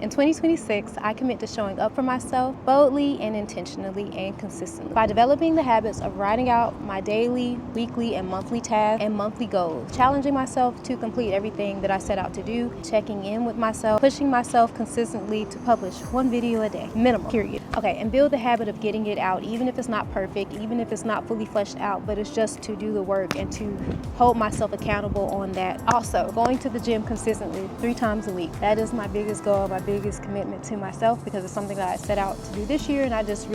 In 2026, I commit to showing up for myself boldly and intentionally and consistently by developing the habits of writing out my daily, weekly, and monthly tasks and monthly goals, challenging myself to complete everything that I set out to do, checking in with myself, pushing myself consistently to publish one video a day, minimum, period. Okay, and build the habit of getting it out, even if it's not perfect, even if it's not fully fleshed out, but it's just to do the work and to hold myself accountable on that. Also, going to the gym consistently 3 times a week. That is my biggest goal, my biggest commitment to myself, because it's something that I set out to do this year and I just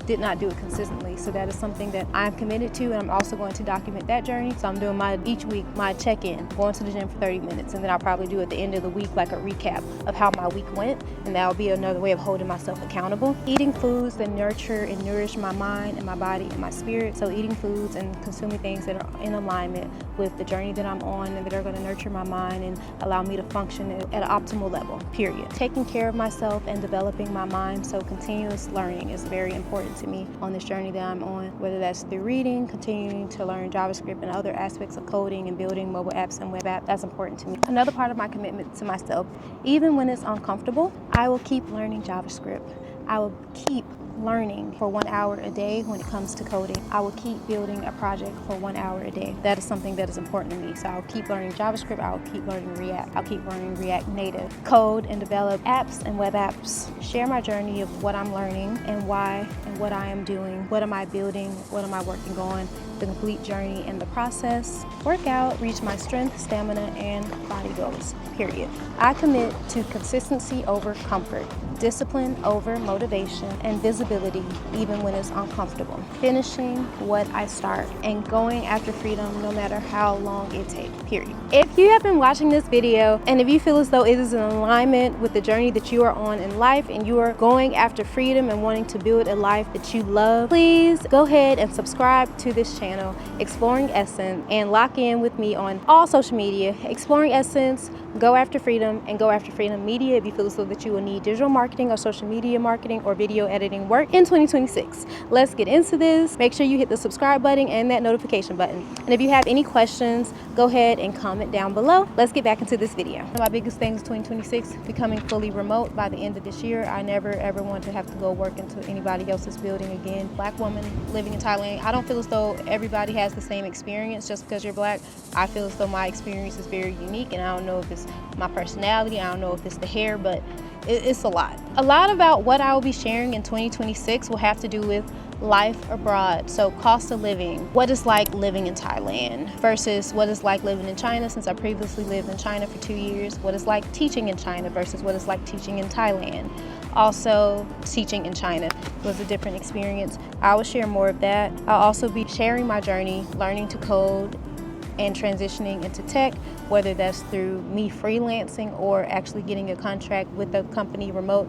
did not do it consistently. So that is something that I'm committed to, and I'm also going to document that journey. So I'm doing each week my check-in, going to the gym for 30 minutes, and then I'll probably do at the end of the week like a recap of how my week went, and that'll be another way of holding myself accountable. Eating foods that nurture and nourish my mind and my body and my spirit. So eating foods and consuming things that are in alignment with the journey that I'm on and that are going to nurture my mind and allow me to function at an optimal level, period. Taking care of myself and developing my mind, so continuous learning is very important to me on this journey that I'm on, whether that's through reading, continuing to learn JavaScript and other aspects of coding and building mobile apps and web apps. That's important to me. Another part of my commitment to myself, even when it's uncomfortable, I will keep learning JavaScript. I will keep learning for 1 hour a day when it comes to coding. I will keep building a project for 1 hour a day. That is something that is important to me. So I'll keep learning JavaScript, I'll keep learning React, I'll keep learning React Native, code and develop apps and web apps. Share my journey of what I'm learning and why and what I am doing, what am I building, what am I working on, the complete journey and the process. Work out, reach my strength, stamina, and body goals, period. I commit to consistency over comfort, discipline over motivation, and visibility even when it's uncomfortable. Finishing what I start and going after freedom no matter how long it takes, period. If you have been watching this video and if you feel as though it is in alignment with the journey that you are on in life and you are going after freedom and wanting to build a life that you love, please go ahead and subscribe to this channel, Exploring Essence, and lock in with me on all social media. Exploring Essence, Go After Freedom, and Go After Freedom Media if you feel as though that you will need digital marketing or social media marketing or video editing work in 2026. Let's get into this. Make sure you hit the subscribe button and that notification button. And if you have any questions, go ahead and comment down below. Let's get back into this video. One of my biggest things in 2026, becoming fully remote by the end of this year. I never ever want to have to go work into anybody else's building again. Black woman living in Thailand. I don't feel as though everybody has the same experience just because you're black. I feel as though my experience is very unique, and I don't know if it's my personality, I don't know if it's the hair, but it's a lot. A lot about what I will be sharing in 2026 will have to do with life abroad. So cost of living, what it's like living in Thailand versus what it's like living in China, since I previously lived in China for 2 years. What it's like teaching in China versus what it's like teaching in Thailand. Also, teaching in China was a different experience. I will share more of that. I'll also be sharing my journey, learning to code and transitioning into tech, whether that's through me freelancing or actually getting a contract with a company remote.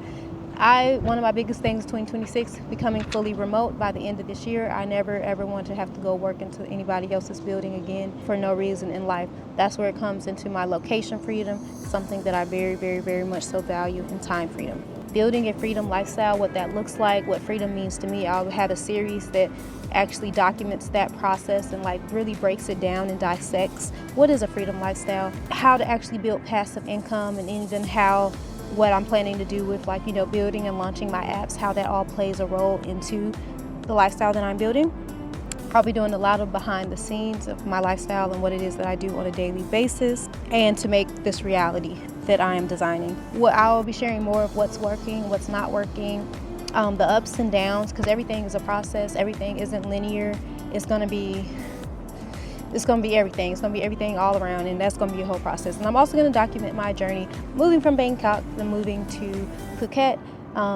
One of my biggest things in 2026, becoming fully remote by the end of this year. I never ever want to have to go work into anybody else's building again for no reason in life. That's where it comes into my location freedom, something that I very, very, very much so value, in time freedom. Building a freedom lifestyle, what that looks like, what freedom means to me. I'll have a series that actually documents that process and like really breaks it down and dissects what is a freedom lifestyle, how to actually build passive income, and even what I'm planning to do with building and launching my apps, how that all plays a role into the lifestyle that I'm building. I'll be doing a lot of behind the scenes of my lifestyle and what it is that I do on a daily basis, and to make this reality that I am designing. I will be sharing more of what's working, what's not working, the ups and downs, because everything is a process. Everything isn't linear. It's going to be everything. It's going to be everything all around, and that's going to be a whole process. And I'm also going to document my journey moving from Bangkok and moving to Phuket,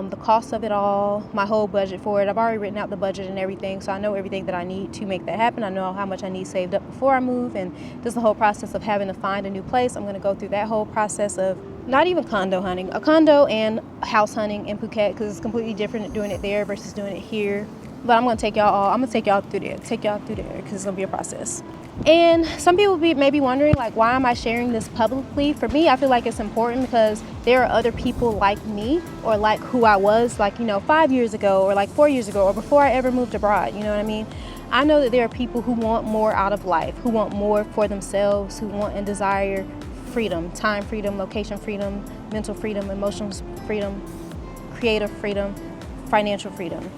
the cost of it all, my whole budget for it. I've already written out the budget and everything, so I know everything that I need to make that happen. I know how much I need saved up before I move, and just the whole process of having to find a new place. I'm going to go through that whole process of not even condo hunting, a condo and house hunting in Phuket, because it's completely different doing it there versus doing it here. But I'm going to take y'all through there because it's going to be a process. And some people may be wondering, like, why am I sharing this publicly? For me, I feel like it's important because there are other people like me, or like who I was, 5 years ago, or 4 years ago, or before I ever moved abroad. You know what I mean? I know that there are people who want more out of life, who want more for themselves, who want and desire freedom, time freedom, location freedom, mental freedom, emotional freedom, creative freedom, financial freedom.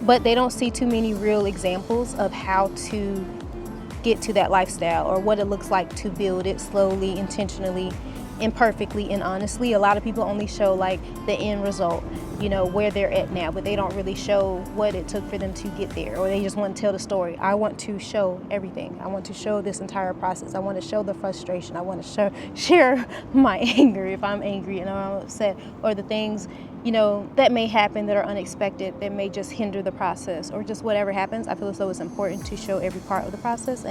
But they don't see too many real examples of how to get to that lifestyle or what it looks like to build it slowly, intentionally, imperfectly, and honestly. A lot of people only show like the end result, where they're at now, but they don't really show what it took for them to get there, or they just want to tell the story. I want to show everything. I want to show this entire process. I want to show the frustration. I want to share my anger if I'm angry and I'm upset, or the things that may happen that are unexpected, that may just hinder the process, or just whatever happens. I feel as though it's important to show every part of the process.